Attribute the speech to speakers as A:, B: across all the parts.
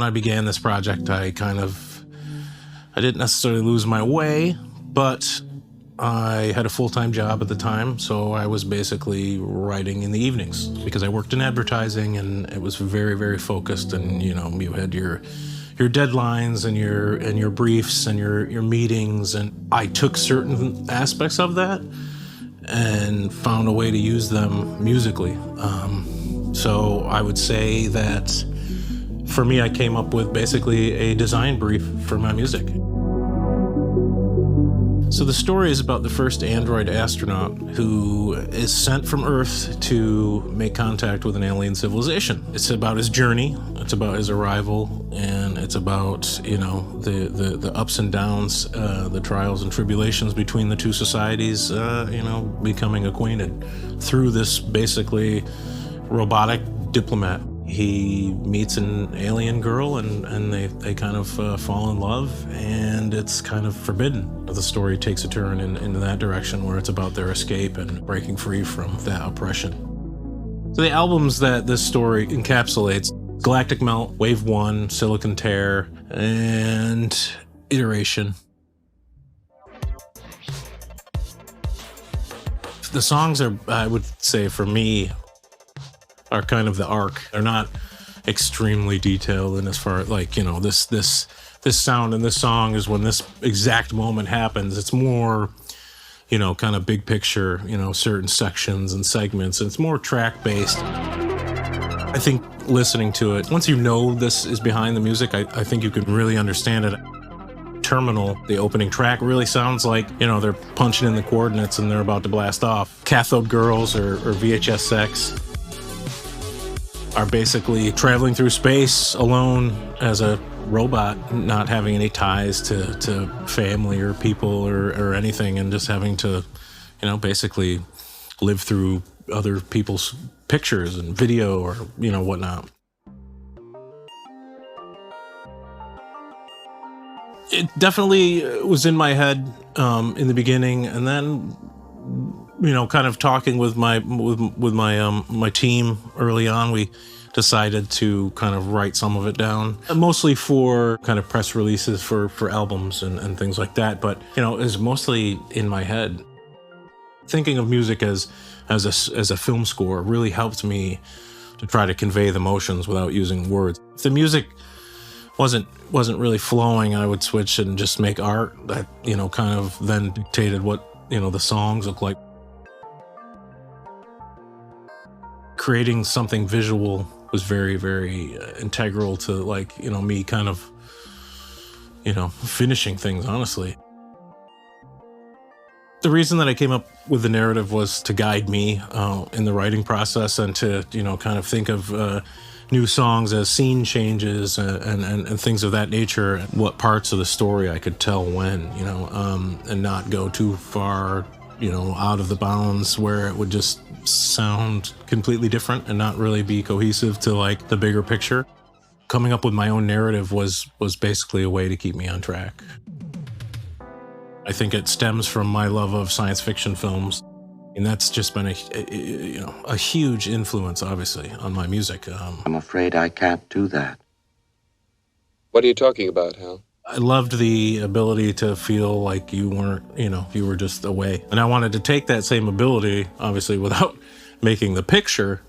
A: I began this project, I didn't necessarily lose my way, but I had a full-time job at the time, so I was basically writing in the evenings because I worked in advertising, and it was very, very focused. And you had your deadlines and your briefs and your meetings, and I took certain aspects of that and found a way to use them musically. So I would say that for me, I came up with basically a design brief for my music. So the story is about the first android astronaut who is sent from Earth to make contact with an alien civilization. It's about his journey, it's about his arrival, and it's about, the ups and downs, the trials and tribulations between the two societies, becoming acquainted through this basically robotic diplomat. He meets an alien girl, and they kind of fall in love, and it's kind of forbidden. The story takes a turn into that direction where it's about their escape and breaking free from that oppression. So the albums that this story encapsulates: Galactic Melt, Wave 1, Silicon Tear, and Iteration. The songs are, I would say for me, are kind of the arc. They're not extremely detailed, and as far this sound in this song is when this exact moment happens. It's more, kind of big picture, certain sections and segments, and it's more track based. I think listening to it, once you know this is behind the music, I think you can really understand it. Terminal, the opening track, really sounds like, they're punching in the coordinates and they're about to blast off. Cathode Girls or VHS Sex are basically traveling through space alone as a robot, not having any ties to family or people or anything, and just having to, basically live through other people's pictures and video or, whatnot. It definitely was in my head in the beginning, and then kind of talking with my team early on, we decided to kind of write some of it down, mostly for kind of press releases for albums and things like that. But it was mostly in my head. Thinking of music as a film score really helped me to try to convey the emotions without using words. If the music wasn't really flowing, I would switch and just make art that kind of then dictated what the songs look like. Creating something visual was very, very integral to me kind of finishing things, honestly. The reason that I came up with the narrative was to guide me in the writing process, and to kind of think of new songs as scene changes and things of that nature, what parts of the story I could tell when, and not go too far out of the bounds where it would just sound completely different and not really be cohesive to the bigger picture. Coming up with my own narrative was basically a way to keep me on track. I think it stems from my love of science fiction films, and that's just been a huge influence, obviously, on my music.
B: I'm afraid I can't do that.
C: What are you talking about, Hal?
A: I loved the ability to feel like you weren't, you were just away. And I wanted to take that same ability, obviously without making the picture,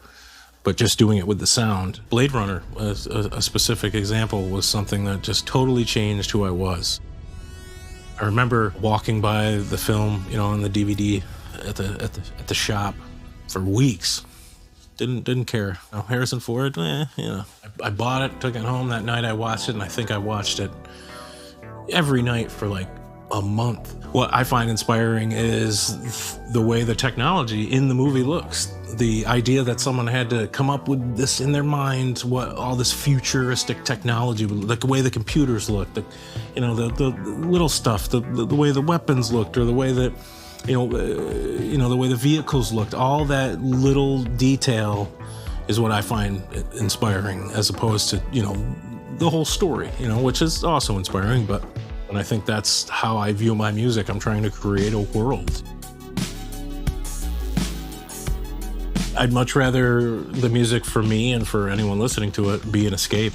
A: but just doing it with the sound. Blade Runner, as a specific example, was something that just totally changed who I was. I remember walking by the film, on the DVD at the shop for weeks. Didn't care. Harrison Ford, I bought it, took it home that night. I watched it, and I think I watched it every night for a month. What I find inspiring is the way the technology in the movie looks. The idea that someone had to come up with this in their mind, what all this futuristic technology, like the way the computers looked, the little stuff, the way the weapons looked, or the way that the way the vehicles looked. All that little detail is what I find inspiring, as opposed to the whole story, which is also inspiring. But and I think that's how I view my music. I'm trying to create a world. I'd much rather the music for me and for anyone listening to it be an escape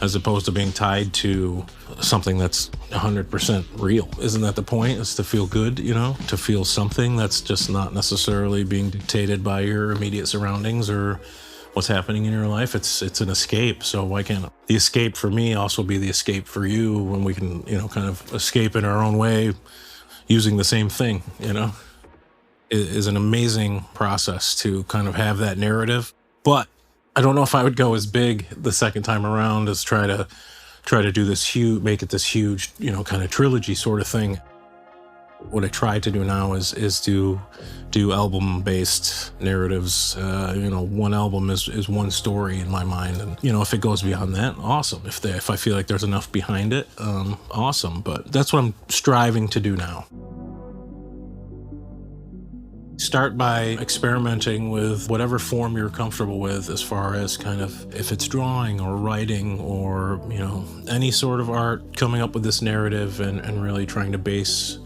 A: as opposed to being tied to something that's 100% real. Isn't that the point? Is to feel good, to feel something that's just not necessarily being dictated by your immediate surroundings or what's happening in your life. It's an escape. So why can't the escape for me also be the escape for you, when we can, kind of escape in our own way using the same thing, It is an amazing process to kind of have that narrative. But I don't know if I would go as big the second time around as try to do this huge, make it this huge, kind of trilogy sort of thing. What I try to do now is do album-based narratives. One album is one story in my mind, and if it goes beyond that, awesome. If I feel like there's enough behind it, awesome. But that's what I'm striving to do now. Start by experimenting with whatever form you're comfortable with, as far as kind of if it's drawing or writing or any sort of art, coming up with this narrative and really trying to base,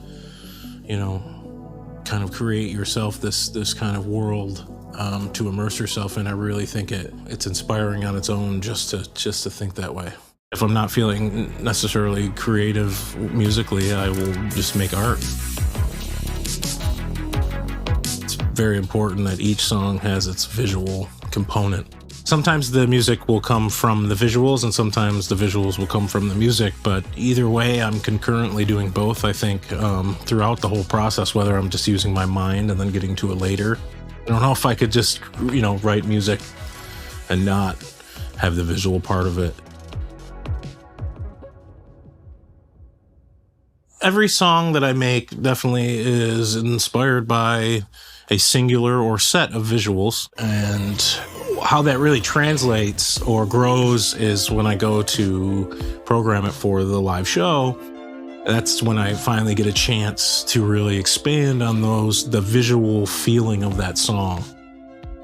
A: kind of create yourself this kind of world to immerse yourself in. I really think it's inspiring on its own just to think that way. If I'm not feeling necessarily creative musically, I will just make art. It's very important that each song has its visual component. Sometimes the music will come from the visuals, and sometimes the visuals will come from the music, but either way, I'm concurrently doing both, I think, throughout the whole process, whether I'm just using my mind and then getting to it later. I don't know if I could just, write music and not have the visual part of it. Every song that I make definitely is inspired by a singular or set of visuals, and how that really translates or grows is when I go to program it for the live show. That's when I finally get a chance to really expand on the visual feeling of that song.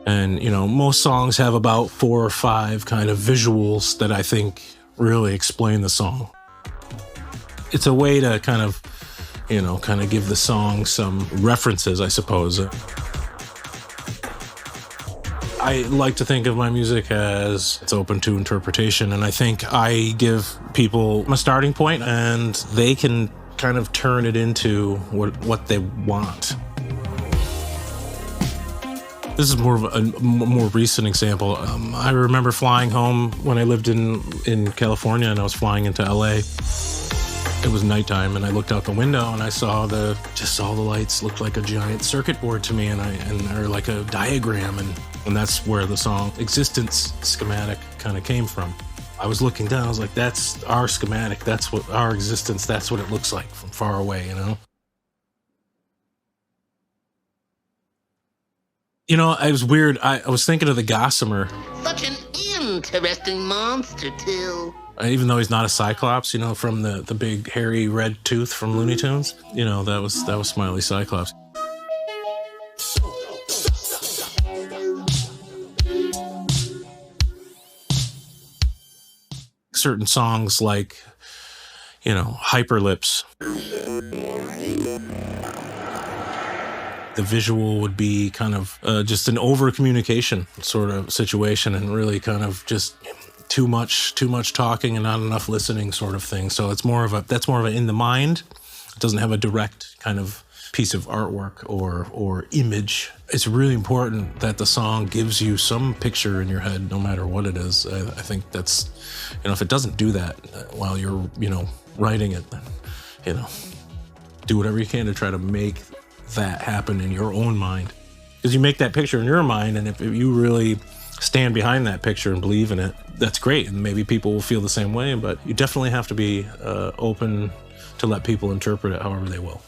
A: And, most songs have about 4 or 5 kind of visuals that I think really explain the song. It's a way to kind of give the song some references, I suppose. I like to think of my music as it's open to interpretation, and I think I give people a starting point and they can kind of turn it into what they want. This is more of a more recent example. I remember flying home when I lived in California, and I was flying into LA. It was nighttime, and I looked out the window and I saw the lights looked like a giant circuit board to me, or like a diagram, and that's where the song Existence schematic kind of came from. I was looking down, I was like, that's our schematic, that's what our existence, that's what it looks like from far away, It was weird. I was thinking of the Gossamer.
D: Such an interesting monster, too.
A: Even though he's not a Cyclops, from the big hairy red tooth from Looney Tunes, that was Smiley Cyclops. Certain songs like, Hyperlips. The visual would be kind of just an over communication sort of situation, and really kind of just too much talking and not enough listening sort of thing. So that's more of a in the mind. It doesn't have a direct kind of piece of artwork or image. It's really important that the song gives you some picture in your head, no matter what it is. I think that's, if it doesn't do that while you're, writing it, then, do whatever you can to try to make that happen in your own mind. Because you make that picture in your mind, and if you really stand behind that picture and believe in it, that's great, and maybe people will feel the same way, but you definitely have to be open to let people interpret it however they will.